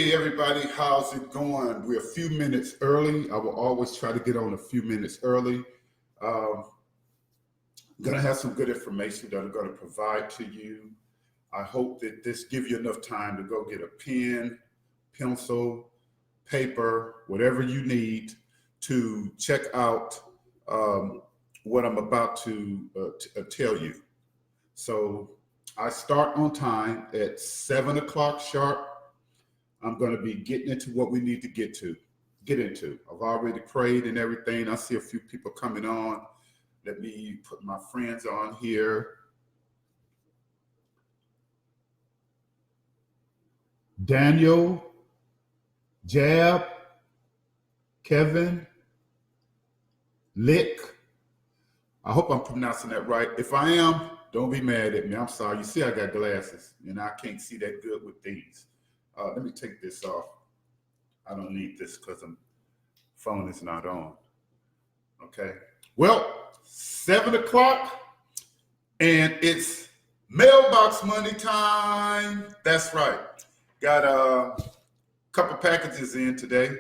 Hey everybody, how's it going? We're a few minutes early. I will always try to get on a few minutes early. I'm gonna have some good information that I'm gonna provide to you. I hope that this gives you enough time to go get a pen, pencil, paper, whatever you need to check out what I'm about to tell you. So I start on time at 7 o'clock sharp. I'm going to be getting into what we need to get into. I've already prayed and everything. I see a few people coming on. Let me put my friends on here. Daniel, Jab, Kevin, Lick. I hope I'm pronouncing that right. If I am, don't be mad at me. I'm sorry. You see, I got glasses and I can't see that good with these. Let me take this off. I don't need this because the phone is not on. Okay. Well, 7 o'clock and it's mailbox money time. That's right. Got a couple packages in today.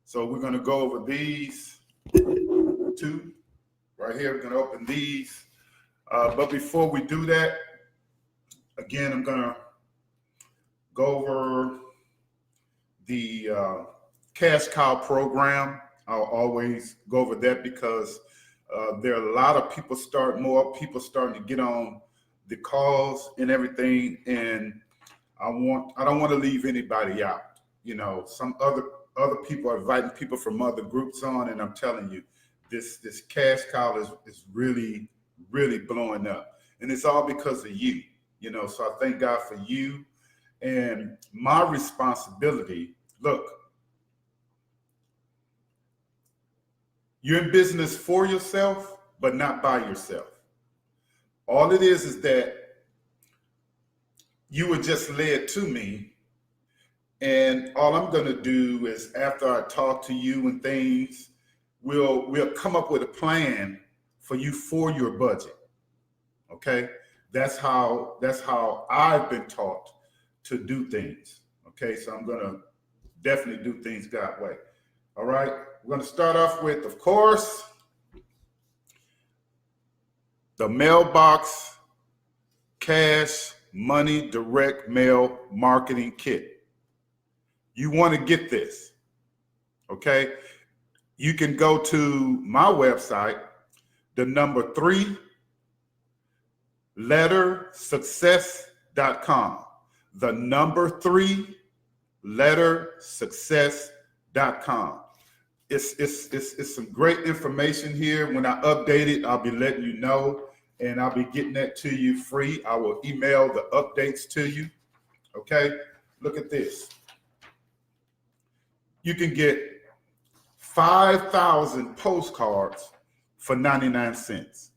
So we're going to go over these two right here. We're going to open these. But before we do that, again, I'm going to go over the cash cow program. I'll always go over that because there are a lot of people more people starting to get on the calls and everything. And I don't want to leave anybody out. You know, some other people are inviting people from other groups on, and I'm telling you, this cash cow is really, really blowing up. And it's all because of you, you know, so I thank God for you. And my responsibility, look, you're in business for yourself, but not by yourself. All it is that you were just led to me. And all I'm going to do is after I talk to you and things, we'll come up with a plan for you for your budget. Okay? That's how I've been taught to do things. Okay, so I'm going to definitely do things God's way. All right, we're going to start off with, of course, the mailbox cash money direct mail marketing kit. You want to get this. Okay, you can go to my website, the number 3 letter success.com. The number 3 letter success.com. It's some great information here. When I update it, I'll be letting you know, and I'll be getting that to you free. I will email the updates to you. Okay, look at this. You can get 5,000 postcards for 99 cents.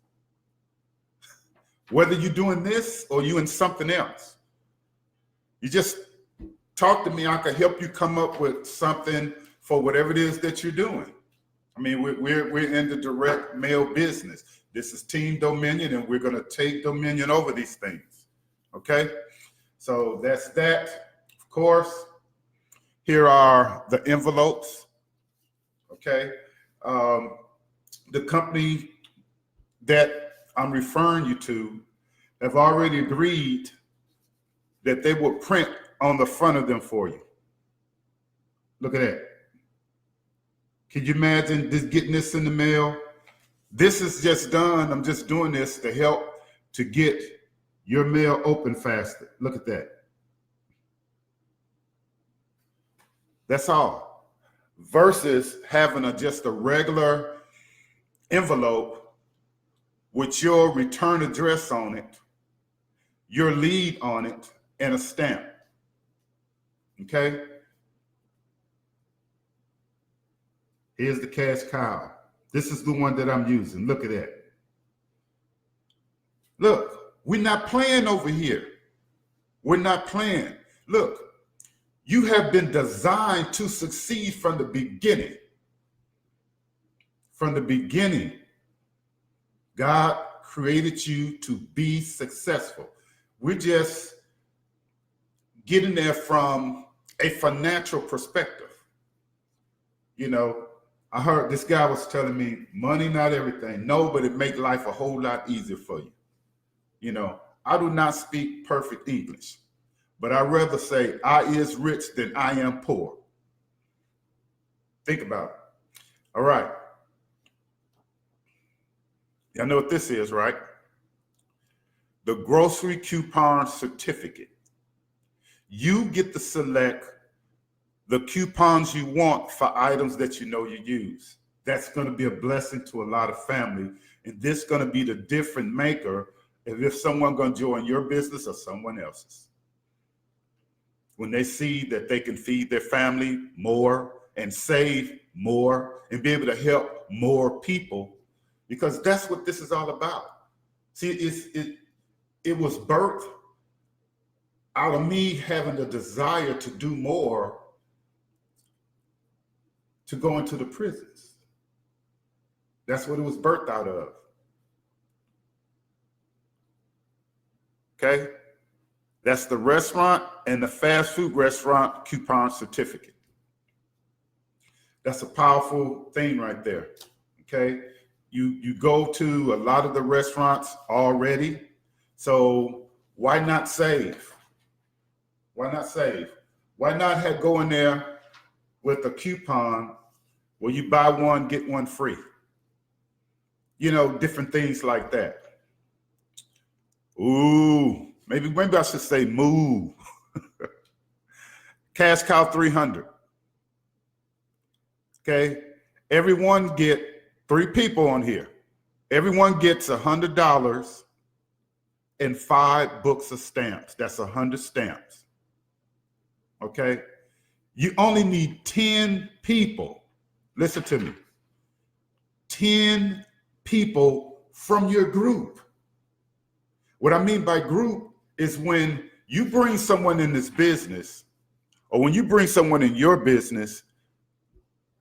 Whether you're doing this or you in something else, you just talk to me. I can help you come up with something for whatever it is that you're doing. I mean, we're in the direct mail business. This is Team Dominion, and we're going to take dominion over these things. Okay, so that's that. Of course, here are the envelopes. Okay, the company that I'm referring you to have already agreed that they will print on the front of them for you. Look at that. Can you imagine just getting this in the mail? This is just done. I'm just doing this to help to get your mail open faster. Look at that. That's all. Versus having just a regular envelope with your return address on it, your lead on it, and a stamp. Okay? Here's the cash cow. This is the one that I'm using. Look at that. Look, we're not playing over here. We're not playing. Look, you have been designed to succeed from the beginning. From the beginning, God created you to be successful. We're just getting there from a financial perspective. You know, I heard this guy was telling me money not everything. No, but it make life a whole lot easier for you. You know, I do not speak perfect English, but I'd rather say I is rich than I am poor. Think about it. All right. Y'all know what this is, right? The grocery coupon certificate. You get to select the coupons you want for items that you know you use. That's going to be a blessing to a lot of family. And this is going to be the difference maker if someone going to join your business or someone else's. When they see that they can feed their family more and save more and be able to help more people, because that's what this is all about. See, it was birthed out of me having the desire to do more, to go into the prisons. That's what it was birthed out of. Okay? That's the restaurant and the fast food restaurant coupon certificate. That's a powerful thing right there. Okay? You go to a lot of the restaurants already. So why not save? Why not save? Why not go in there with a coupon where you buy one, get one free? You know, different things like that. Ooh, maybe I should say move. Cash Cow 300. Okay, everyone get 3 people on here. Everyone gets $100 and 5 books of stamps. That's 100 stamps. Okay, you only need 10 people. Listen to me. 10 people from your group. What I mean by group is when you bring someone in this business, or when you bring someone in your business,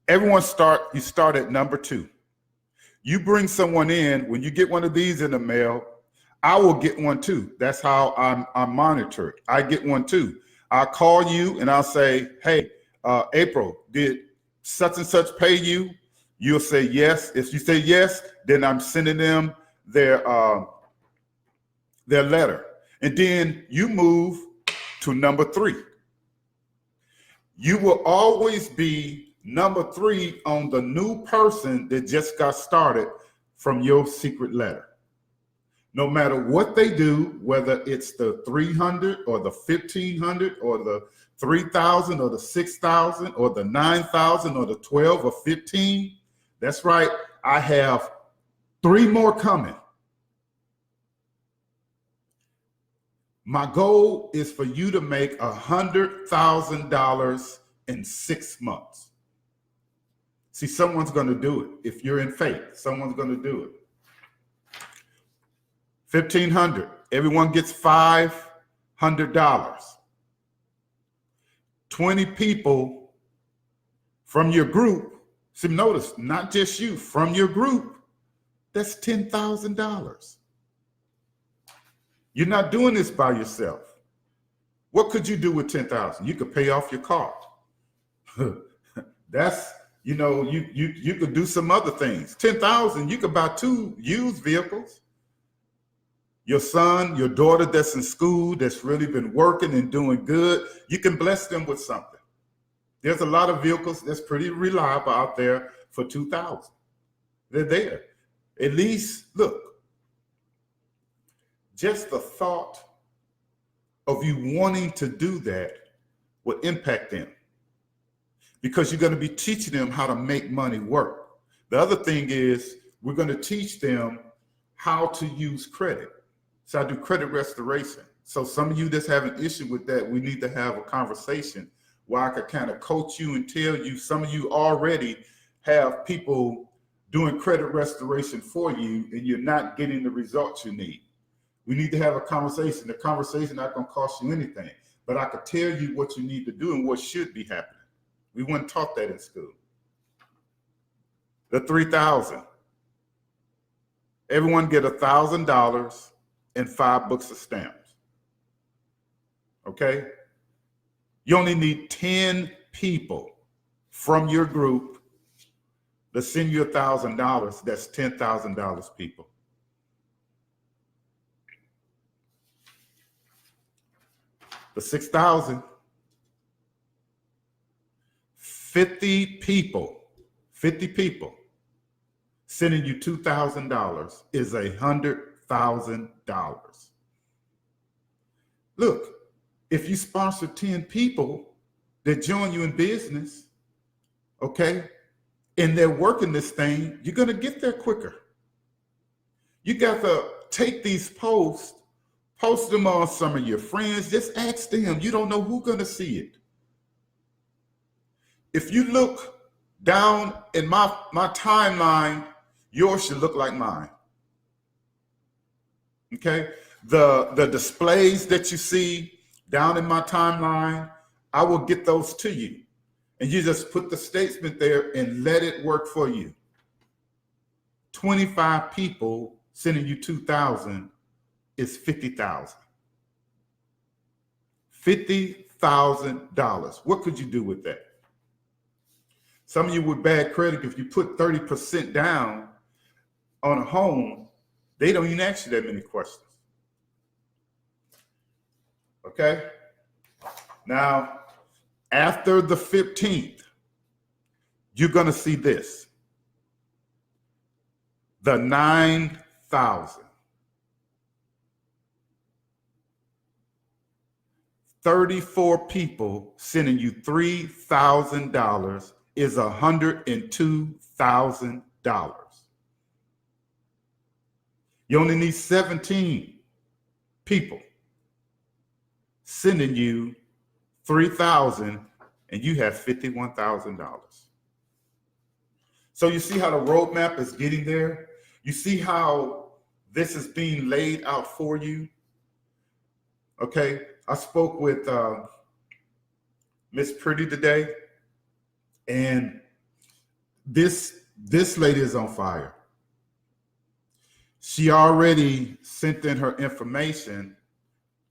you start at number 2. You bring someone in, when you get one of these in the mail, I will get one too. That's how I'm monitored. I get one too. I'll call you and I'll say, hey, April, did such and such pay you? You'll say yes. If you say yes, then I'm sending them their letter. And then you move to number 3. You will always be number 3 on the new person that just got started from your secret letter. No matter what they do, whether it's the 300 or the 1,500 or the 3,000 or the 6,000 or the 9,000 or the 12 or 15, that's right, I have 3 more coming. My goal is for you to make $100,000 in 6 months. See, someone's going to do it. If you're in faith, someone's going to do it. 1,500. Everyone gets $500. 20 people from your group. See, notice, not just you, from your group. That's $10,000. You're not doing this by yourself. What could you do with 10,000? You could pay off your car. That's, you know, you could do some other things. 10,000, you could buy 2 used vehicles. Your son, your daughter that's in school, that's really been working and doing good, you can bless them with something. There's a lot of vehicles that's pretty reliable out there for 2,000. They're there. At least, look, just the thought of you wanting to do that will impact them, because you're going to be teaching them how to make money work. The other thing is we're going to teach them how to use credit. So I do credit restoration. So some of you that's having an issue with that, we need to have a conversation where I could kind of coach you and tell you, some of you already have people doing credit restoration for you and you're not getting the results you need. We need to have a conversation. The conversation not going to cost you anything, but I could tell you what you need to do and what should be happening. We weren't taught that in school. The 3,000. Everyone get $1,000 and 5 books of stamps. Okay? You only need 10 people from your group to send you $1,000. That's $10,000, people. For 6,000, 50 people sending you $2,000 is $100,000. Look, if you sponsor 10 people that join you in business, okay, and they're working this thing, you're going to get there quicker. You got to take these posts, post them on some of your friends, just ask them. You don't know who's going to see it. If you look down in my timeline, yours should look like mine. Okay? The displays that you see down in my timeline, I will get those to you. And you just put the statement there and let it work for you. 25 people sending you 2,000 is 50,000. $50,000. What could you do with that? Some of you with bad credit, if you put 30% down on a home, they don't even ask you that many questions. Okay? Now, after the 15th, you're going to see this. The 9,000. 34 people sending you $3,000 is $102,000. You only need 17 people sending you $3,000 and you have $51,000. So you see how the roadmap is getting there? You see how this is being laid out for you? Okay, I spoke with Miss Pretty today, and this lady is on fire. She already sent in her information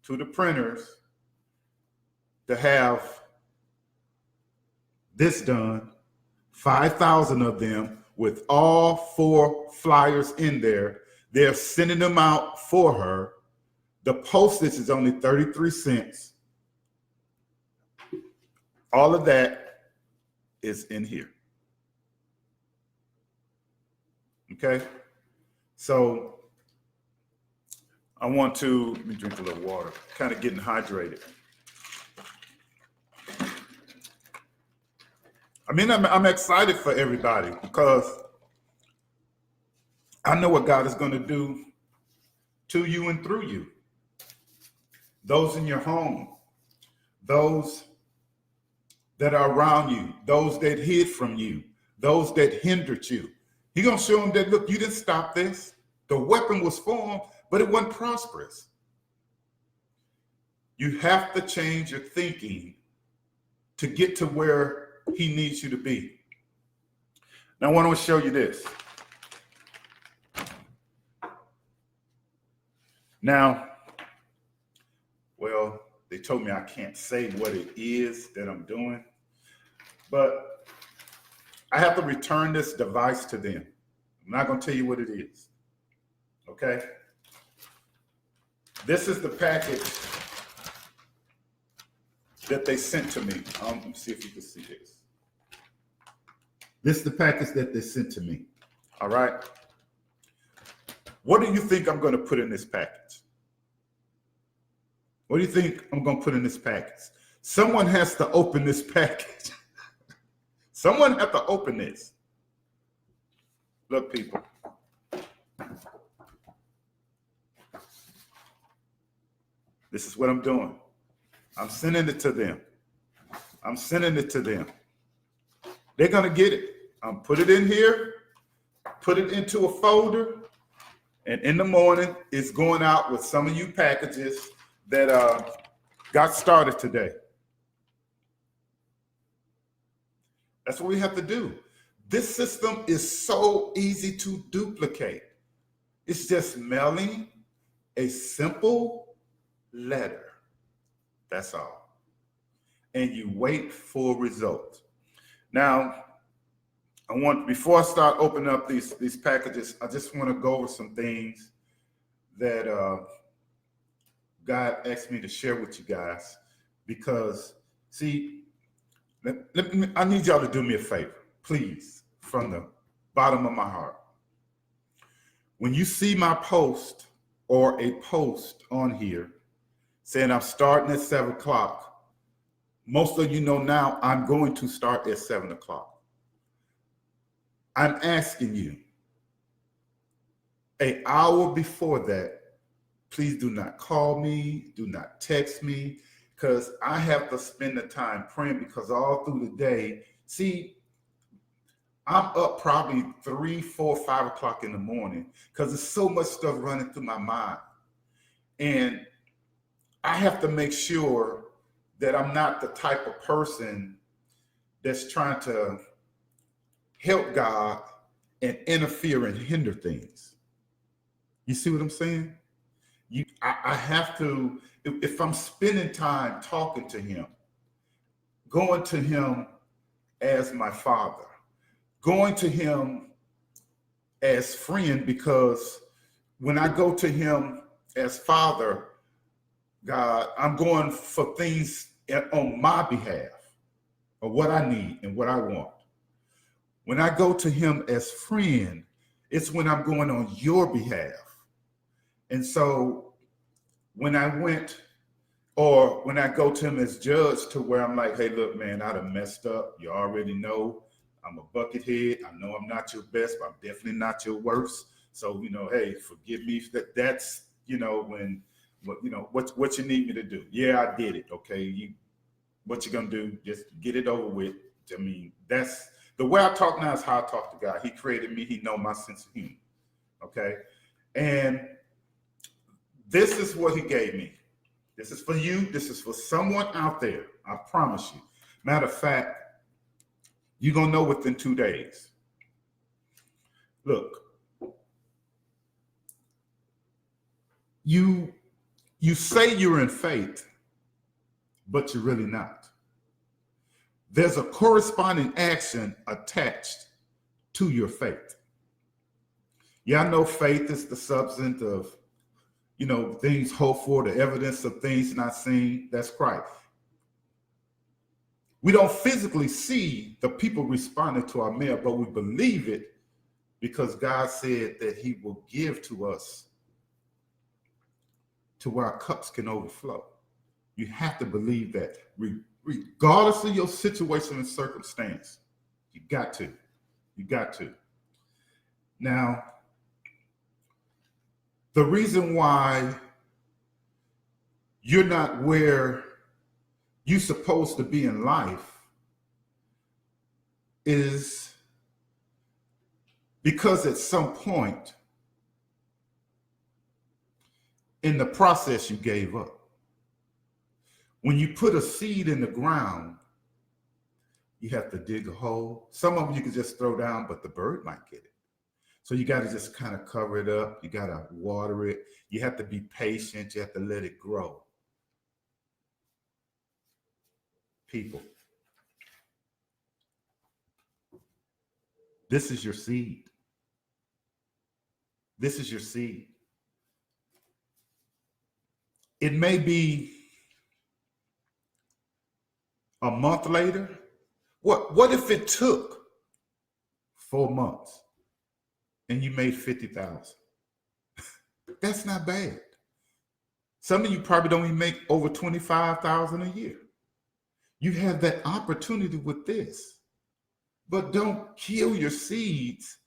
to the printers to have this done, 5,000 of them with all 4 flyers in there. They're sending them out for her. The postage is only 33 cents. All of that is in here. Okay? So I want to, let me drink a little water, kind of getting hydrated. I mean, I'm excited for everybody because I know what God is going to do to you and through you. Those in your home, those that are around you, those that hid from you, those that hindered you. He's going to show them that, look, you didn't stop this. The weapon was formed, but it wasn't prosperous. You have to change your thinking to get to where he needs you to be. Now, I want to show you this. Now, well, they told me I can't say what it is that I'm doing, but I have to return this device to them. I'm not going to tell you what it is. Okay? This is the package that they sent to me. Let me see if you can see this. This is the package that they sent to me. All right? What do you think I'm going to put in this package? What do you think I'm going to put in this package? Someone has to open this package. Someone has to open this. Look, people. This is what I'm doing. I'm sending it to them. I'm sending it to them. They're going to get it. I'm put it in here, put it into a folder, and in the morning, it's going out with some of you packages that got started today. That's what we have to do. This system is so easy to duplicate. It's just mailing a simple letter. That's all. and you wait for results. Now, before I start opening up these packages, I just want to go over some things that God asked me to share with you guys. Because, see, I need y'all to do me a favor, please, from the bottom of my heart. When you see my post or a post on here saying I'm starting at 7 o'clock, most of you know now I'm going to start at 7 o'clock. I'm asking you, an hour before that, please do not call me, do not text me, because I have to spend the time praying, because all through the day, see, I'm up probably 3, 4, 5 o'clock in the morning because there's so much stuff running through my mind. And I have to make sure that I'm not the type of person that's trying to help God and interfere and hinder things. You see what I'm saying? I have to, if I'm spending time talking to him, going to him as my father, going to him as friend, because when I go to him as Father God, I'm going for things on my behalf of what I need and what I want. When I go to him as friend, it's when I'm going on your behalf. And so when I go to him as judge, to where I'm like, hey, look, man, I done messed up. You already know I'm a buckethead. I know I'm not your best, but I'm definitely not your worst. So, hey, forgive me. That's, what you need me to do. Yeah, I did it. Okay. What you going to do? Just get it over with. I mean, that's the way I talk now is how I talk to God. He created me. He knows my sense of humor. Okay. And this is what he gave me. This is for you. This is for someone out there. I promise you. Matter of fact, you're going to know within 2 days. Look, you say you're in faith, but you're really not. There's a corresponding action attached to your faith. Yeah, I know faith is the substance of, things hoped for, the evidence of things not seen. That's Christ. We don't physically see the people responding to our mail, but we believe it because God said that he will give to us to where our cups can overflow. You have to believe that regardless of your situation and circumstance. You got to. Now, the reason why you're not where you're supposed to be in life is because at some point in the process you gave up. When you put a seed in the ground, you have to dig a hole. Some of them you can just throw down, but the bird might get it. So you got to just kind of cover it up. You got to water it. You have to be patient. You have to let it grow. People, this is your seed. This is your seed. It may be a month later. What if it took 4 months and you made 50,000? That's not bad. Some of you probably don't even make over 25,000 a year. You have that opportunity with this, but don't kill your seeds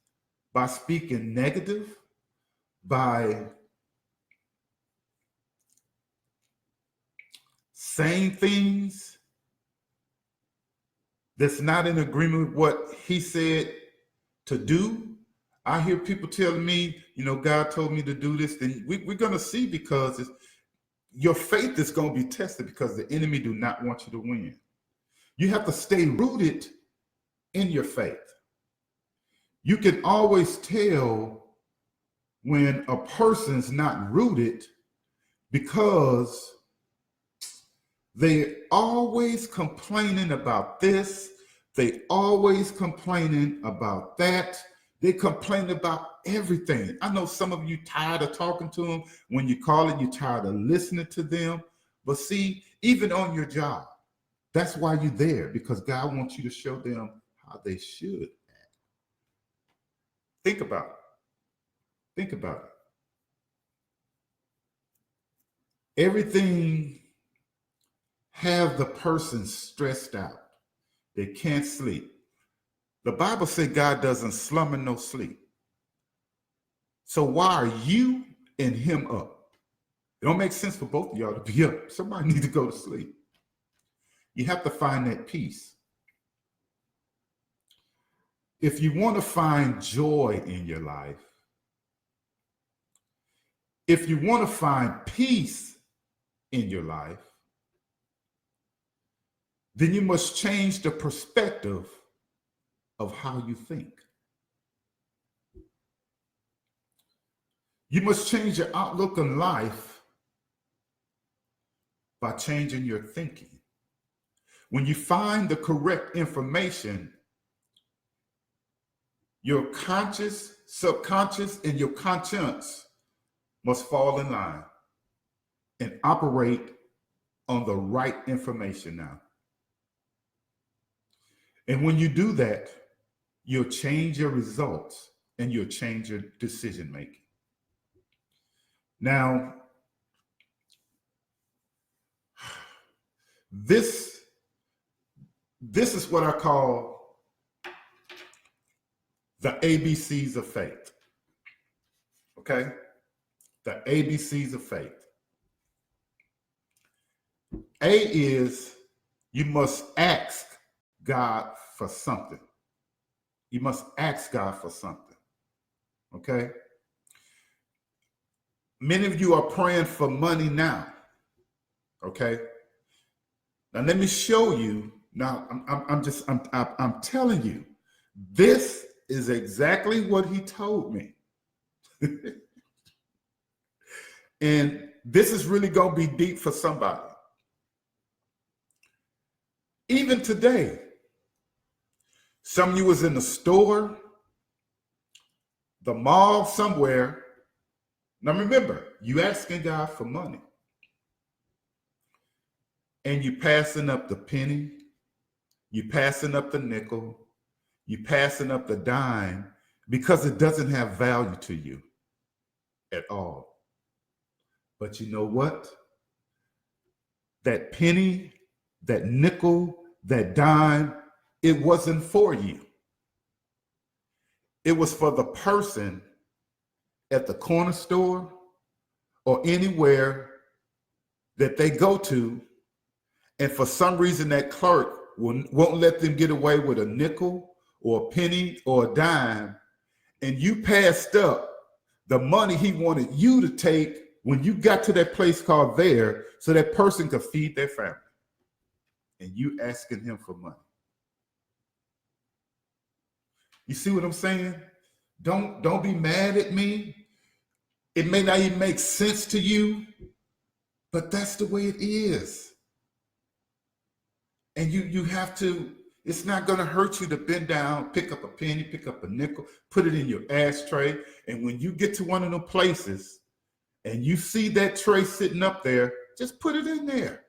by speaking negative, by saying things that's not in agreement with what he said to do. I hear people telling me, God told me to do this. Then we're going to see, because your faith is going to be tested, because the enemy do not want you to win. You have to stay rooted in your faith. You can always tell when a person's not rooted, because They're always complaining about this. They always complaining about that. They complain about everything. I know some of you tired of talking to them. When you call it, you're tired of listening to them. But see, even on your job, that's why you're there, because God wants you to show them how they should act. Think about it. Think about it. Everything have the person stressed out. They can't sleep. The Bible says God doesn't slumber nor sleep. So why are you and him up? It don't make sense for both of y'all to be up. Somebody need to go to sleep. You have to find that peace. If you want to find joy in your life, if you want to find peace in your life, then you must change the perspective of how you think. You must change your outlook on life by changing your thinking. When you find the correct information, your conscious, subconscious, and your conscience must fall in line and operate on the right information now. And when you do that, you'll change your results and you'll change your decision making. Now, this is what I call the ABCs of faith. Okay? The ABCs of faith. A is you must ask God for something. You must ask God for something. Okay? Many of you are praying for money now. Okay? Now let me show you. Now I'm telling you, this is exactly what he told me. And this is really going to be deep for somebody. Even today, some of you was in the store, the mall, somewhere. Now remember, you asking God for money. And you passing up the penny, you passing up the nickel, you passing up the dime because it doesn't have value to you at all. But you know what? That penny, that nickel, that dime, it wasn't for you. It was for the person at the corner store or anywhere that they go to, and for some reason that clerk won't let them get away with a nickel or a penny or a dime, and you passed up the money he wanted you to take when you got to that place called there so that person could feed their family. And you asking him for money. You see what I'm saying? Don't be mad at me. It may not even make sense to you, but that's the way it is. And you have to, it's not going to hurt you to bend down, pick up a penny, pick up a nickel, put it in your ashtray. And when you get to one of them places and you see that tray sitting up there, just put it in there.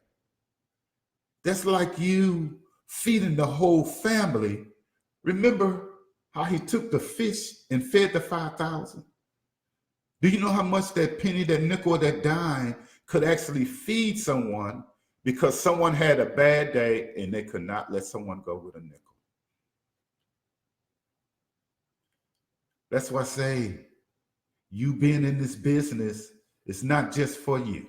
That's like you feeding the whole family. Remember how he took the fish and fed the 5,000? Do you know how much that penny, that nickel, that dime could actually feed someone because someone had a bad day and they could not let someone go with a nickel? That's why I say you being in this business is not just for you.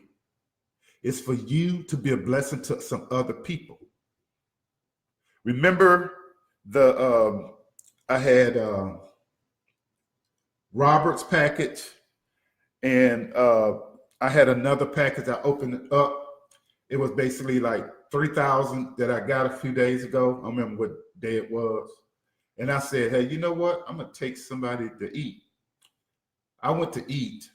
It's for you to be a blessing to some other people. Remember I had Robert's package, and I had another package. I opened it up. It was basically like 3,000 that I got a few days ago. I don't remember what day it was. And I said, hey, you know what? I'm going to take somebody to eat. I went to eat,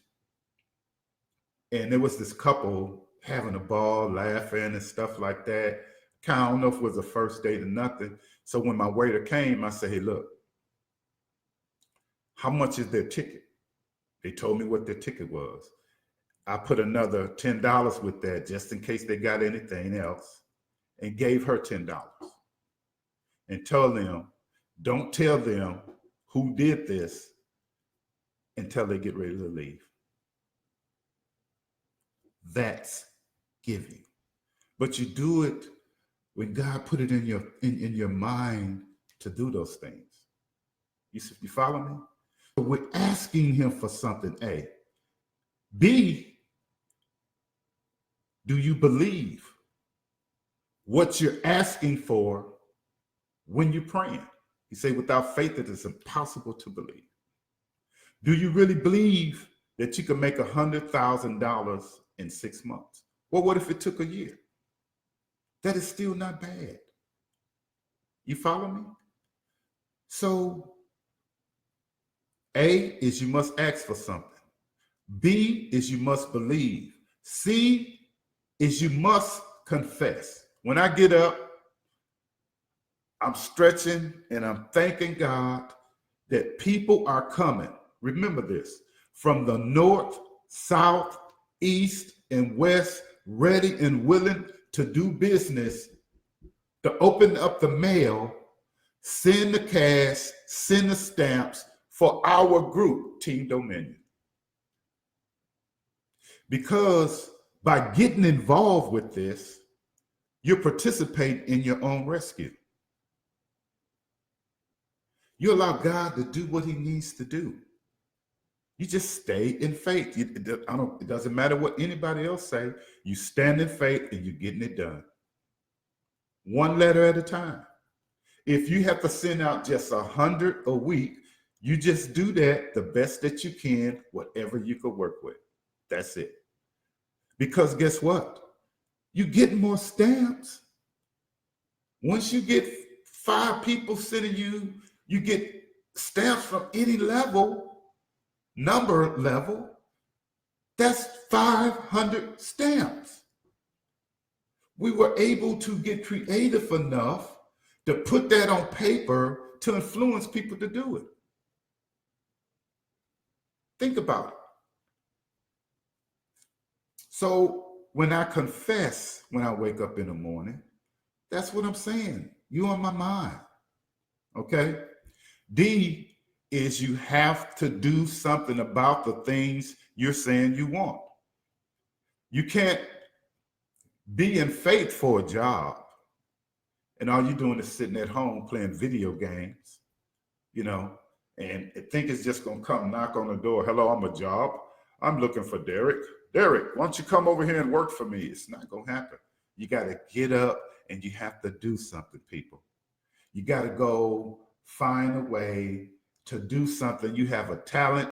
and there was this couple, having a ball, laughing and stuff like that. Kind of, I don't know if it was the first date or nothing. So when my waiter came, I said, hey, look, how much is their ticket? They told me what their ticket was. I put another $10 with that just in case they got anything else, and gave her $10 and told them, don't tell them who did this until they get ready to leave. That's giving. But you do it when God put it in your mind to do those things. You follow me? So we're asking him for something, A. B, do you believe what you're asking for when you're praying? He said, without faith, it is impossible to believe. Do you really believe that you can make $100,000 in 6 months? Well, what if it took a year? That is still not bad. You follow me? So, A is you must ask for something. B is you must believe. C is you must confess. When I get up, I'm stretching and I'm thanking God that people are coming. Remember this, from the north, south, east, and west, ready and willing to do business, to open up the mail, send the cash, send the stamps for our group, Team Dominion. Because by getting involved with this, you're participating in your own rescue. You allow God to do what he needs to do. You just stay in faith. It doesn't matter what anybody else say. You stand in faith and you're getting it done. One letter at a time. If you have to send out just 100 a week, you just do that the best that you can, whatever you could work with. That's it. Because guess what? You get more stamps. Once you get 5 people sending you, you get stamps from any level, number level. That's 500 stamps. We were able to get creative enough to put that on paper to influence people to do it. Think about it. So when I confess, when I wake up in the morning, that's what I'm saying. You on my mind. Okay? D is you have to do something about the things you're saying you want. You can't be in faith for a job and all you're doing is sitting at home playing video games, and think it's just going to come knock on the door. Hello, I'm a job. I'm looking for Derek. Derek, why don't you come over here and work for me? It's not going to happen. You got to get up and you have to do something, people. You got to go find a way to do something. You have a talent.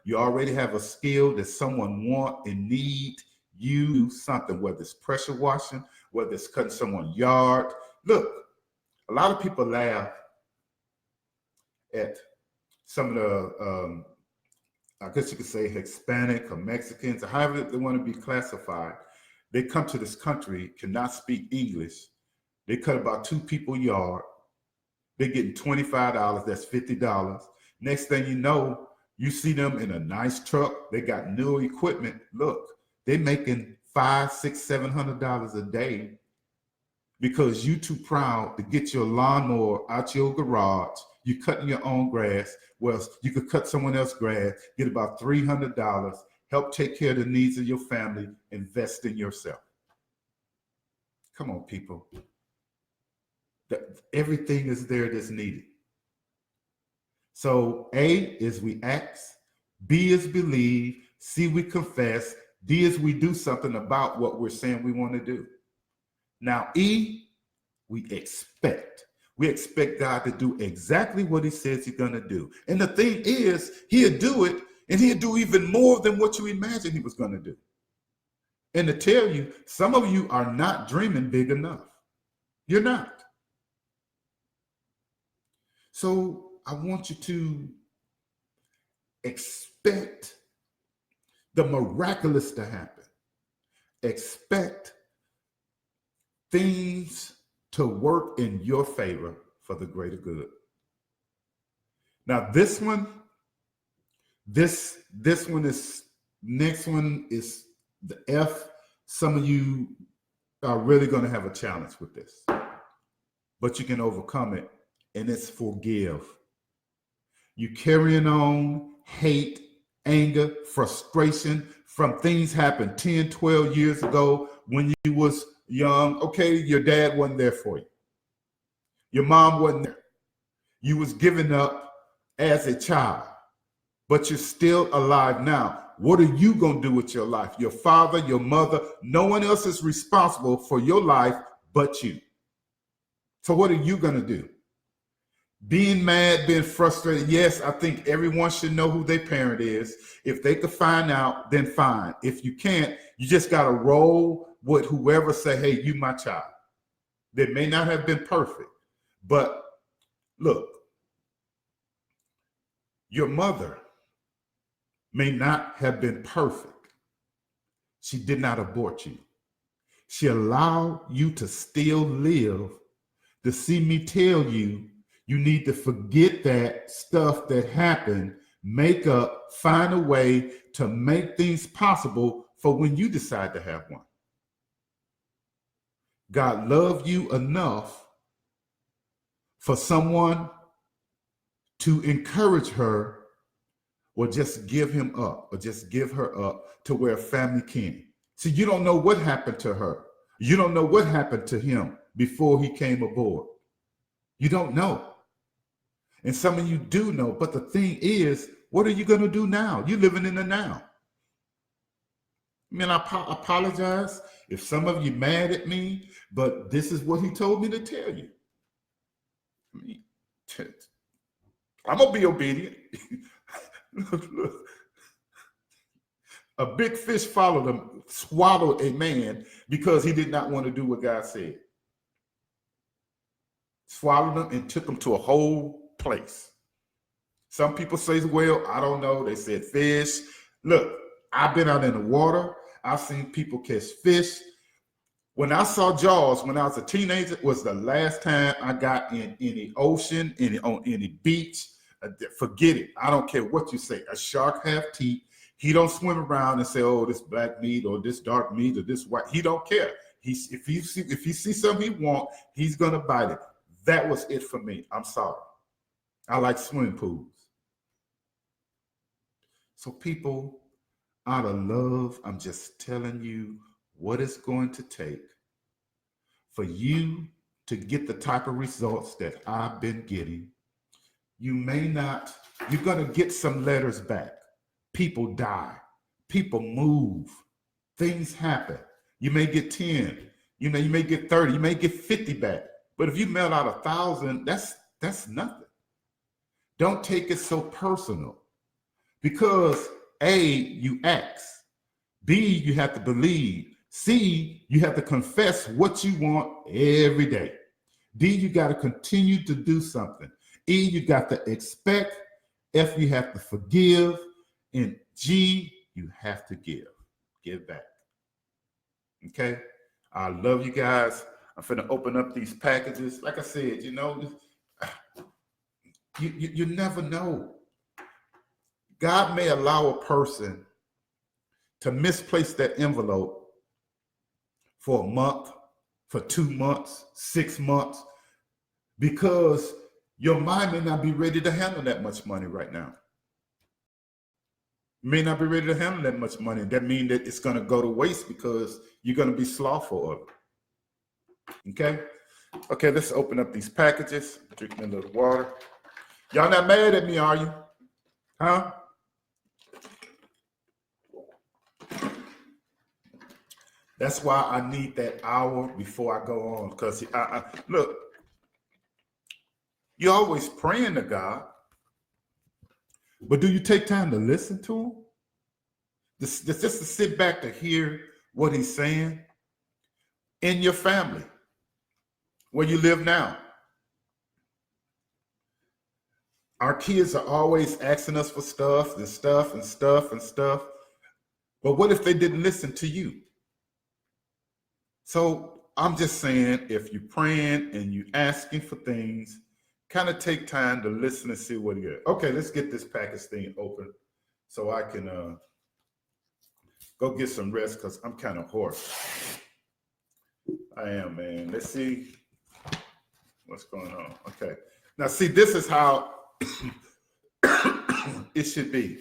You already have a skill that someone want and need. You do something, whether it's pressure washing, whether it's cutting someone's yard. Look, a lot of people laugh at some of the, I guess you could say Hispanic or Mexicans, or however they want to be classified. They come to this country, cannot speak English. They cut about 2 people's yard. They're getting $25, that's $50. Next thing you know, you see them in a nice truck. They got new equipment. Look, they're making $500, $600, $700 a day because you too proud to get your lawnmower out your garage. You're cutting your own grass. Well, you could cut someone else's grass, get about $300, help take care of the needs of your family, invest in yourself. Come on, people. Everything is there that's needed. So A is we ask, B is believe, C we confess, D is we do something about what we're saying we want to do. Now E, we expect. We expect God to do exactly what he says he's going to do. And the thing is, he'll do it, and he'll do even more than what you imagined he was going to do. And to tell you, some of you are not dreaming big enough. You're not. So I want you to expect the miraculous to happen. expect things to work in your favor for the greater good. Now, this one is next one is the F. Some of you are really going to have a challenge with this, but you can overcome it, and it's forgive. You carrying on hate, anger, frustration from things happened 10, 12 years ago when you was young. Okay, your dad wasn't there for you. Your mom wasn't there. You was given up as a child, but you're still alive now. What are you going to do with your life? Your father, your mother, no one else is responsible for your life but you. So what are you going to do? Being mad, being frustrated. Yes, I think everyone should know who their parent is. If they could find out, then fine. If you can't, you just got to roll with whoever say, hey, you my child. They may not have been perfect, but look, your mother may not have been perfect. She did not abort you. She allowed you to still live to see me tell you, you need to forget that stuff that happened, make up, find a way to make things possible for when you decide to have one. God loved you enough for someone to encourage her or just give him up or just give her up to where a family can. See, you don't know what happened to her. You don't know what happened to him before he came aboard. You don't know. And some of you do know, but the thing is, what are you going to do now? You're living in the now. I mean, I apologize if some of you mad at me, but this is what he told me to tell you. I mean, I'm going to be obedient. Look. A big fish followed him, swallowed a man because he did not want to do what God said. Swallowed him and took him to a whole place. Some people say, well, I don't know. They said fish. Look, I've been out in the water. I've seen people catch fish. When I saw Jaws when I was a teenager, it was the last time I got in any ocean, on any beach. Forget it. I don't care what you say. A shark have teeth. He don't swim around and say, oh, this black meat or this dark meat or this white. He don't care. If he sees something he wants, he's going to bite it. That was it for me. I'm sorry. I like swimming pools. So people, out of love, I'm just telling you what it's going to take for you to get the type of results that I've been getting. You may not, you're going to get some letters back. People die. People move. Things happen. You may get 10. You may get 30. You may get 50 back. But if you mail out 1,000, that's nothing. Don't take it so personal. Because A, you ask. B, you have to believe. C, you have to confess what you want every day. D, you got to continue to do something. E, you got to expect. F, you have to forgive. And G, you have to give. Give back. Okay? I love you guys. I'm finna open up these packages. Like I said, you never know. God may allow a person to misplace that envelope for a month, for 2 months, 6 months, because your mind may not be ready to handle that much money right now. You may not be ready to handle that much money. That means that it's going to go to waste because you're going to be slothful of it. Okay? Okay, let's open up these packages. Drinking a little water. Y'all not mad at me, are you? Huh? That's why I need that hour before I go on. Because look, you're always praying to God, but do you take time to listen to him? Just to sit back to hear what he's saying in your family, where you live now. Our kids are always asking us for stuff and stuff and stuff and stuff. But what if they didn't listen to you? So I'm just saying, if you're praying and you asking for things, kind of take time to listen and see what you get. Okay, let's get this package thing open so I can go get some rest because I'm kind of hoarse. I am, man. Let's see what's going on. Okay. Now, see, this is how it should be.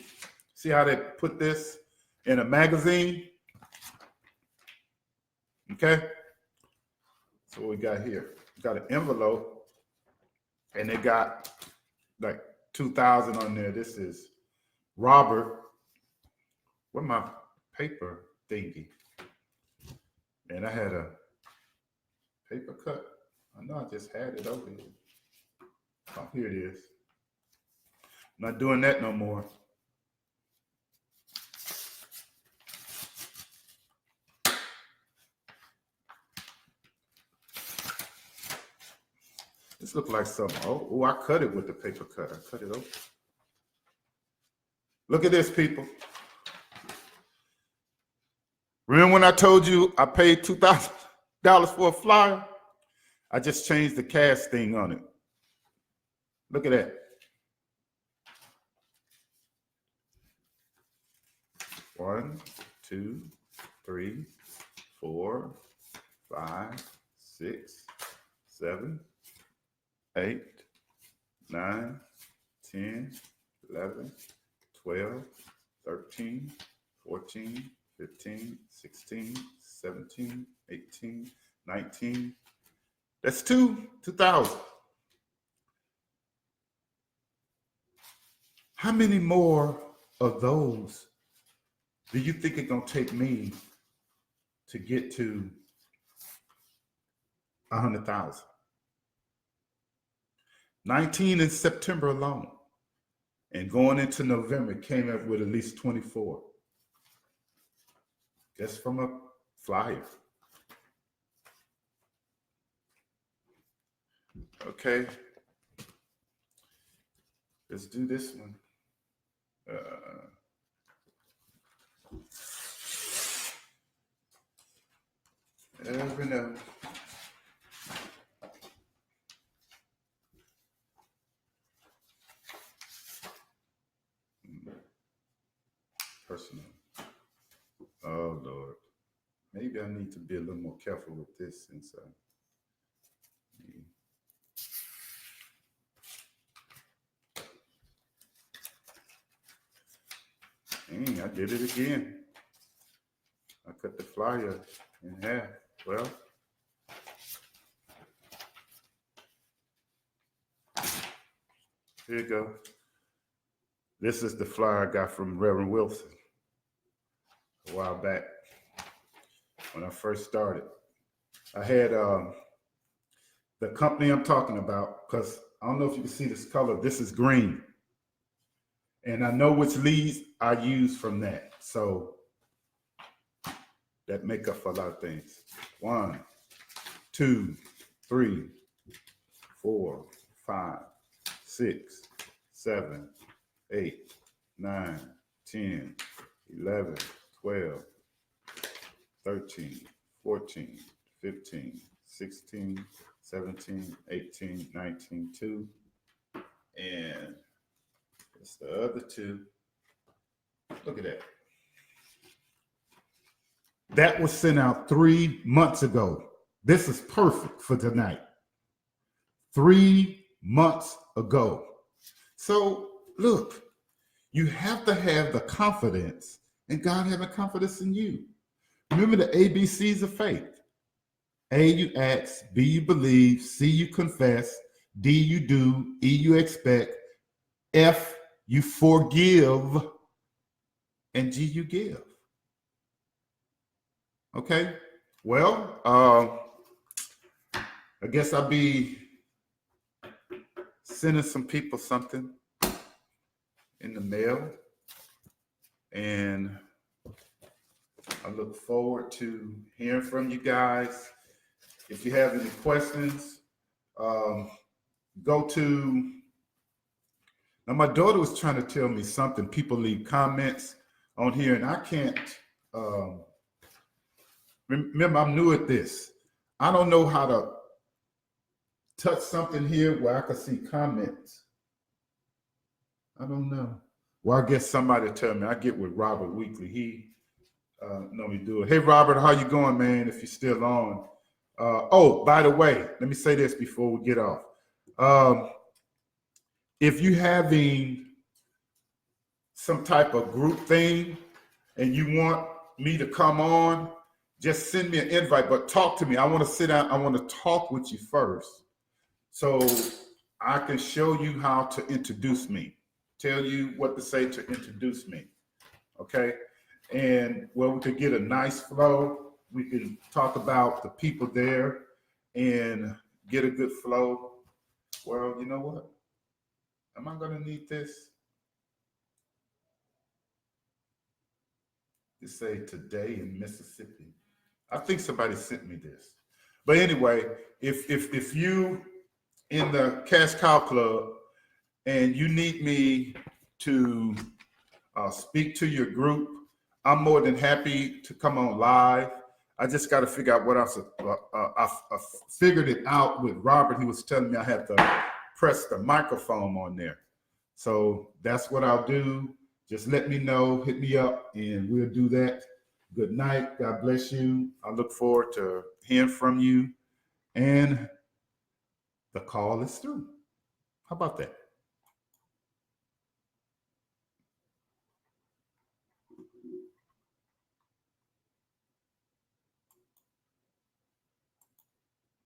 See how they put this in a magazine? Okay. So what we got here? We got an envelope, and they got like 2,000 on there. This is Robert. Where's my paper thingy? And I had a paper cut. I know I just had it over here. Oh, here it is. I'm not doing that no more. This looks like something. Oh, I cut it with the paper cut. I cut it open. Look at this, people. Remember when I told you I paid $2,000 for a flyer? I just changed the cast thing on it. Look at that. 1, 2, 3, 4, 5, 6, 7, 8, 9, 10, 11, 12, 13, 14, 15, 16, 17, 18, 19. That's 2,000. How many more of those do you think it's going to take me to get to 100,000? 19 in September alone. And going into November, came up with at least 24. Just from a flyer. Okay. Let's do this one. Never know. Personal. Oh, Lord. Maybe I need to be a little more careful with this since I did it again. I cut the flyer in half. Well, here you go. This is the flyer I got from Reverend Wilson a while back when I first started. I had the company I'm talking about, because I don't know if you can see this color. This is green. And I know which leads I use from that. So that make up for a lot of things. 1, 2, 3, 4, 5, 6, 7, 8, 9, 10, 11, 12, 13, 14, 15, 16, 17, 18, 19, 2. And it's the other 2. Look at that. That was sent out 3 months ago. This is perfect for tonight. 3 months ago. So look, you have to have the confidence, and God having confidence in you. Remember the ABCs of faith. A, you ask. B, you believe. C, you confess. D, you do. E, you expect. F, you forgive. And G, you give. Okay? Well, I guess I'll be sending some people something in the mail. And I look forward to hearing from you guys. If you have any questions, go to. Now, my daughter was trying to tell me something. People leave comments on here, and I can't Remember, I'm new at this. I don't know how to touch something here where I can see comments. I don't know. Well, I guess somebody tell me. I get with Robert Weekly. He normally do it. Hey, Robert, how you going, man? If you're still on. Oh, by the way, let me say this before we get off. If you having some type of group thing and you want me to come on, just send me an invite, but talk to me. I want to sit down. I want to talk with you first so I can show you how to introduce me, tell you what to say to introduce me. Okay. And well, we could get a nice flow. We can talk about the people there and get a good flow. Well, you know what? Am I going to need this? To say today in Mississippi. I think somebody sent me this. But anyway, if you in the Cash Cow Club and you need me to speak to your group, I'm more than happy to come on live. I just got to figure out what else. I figured it out with Robert. He was telling me I had to press the microphone on there. So that's what I'll do. Just let me know, hit me up, and we'll do that. Good night. God bless you. I look forward to hearing from you. And the call is through. How about that?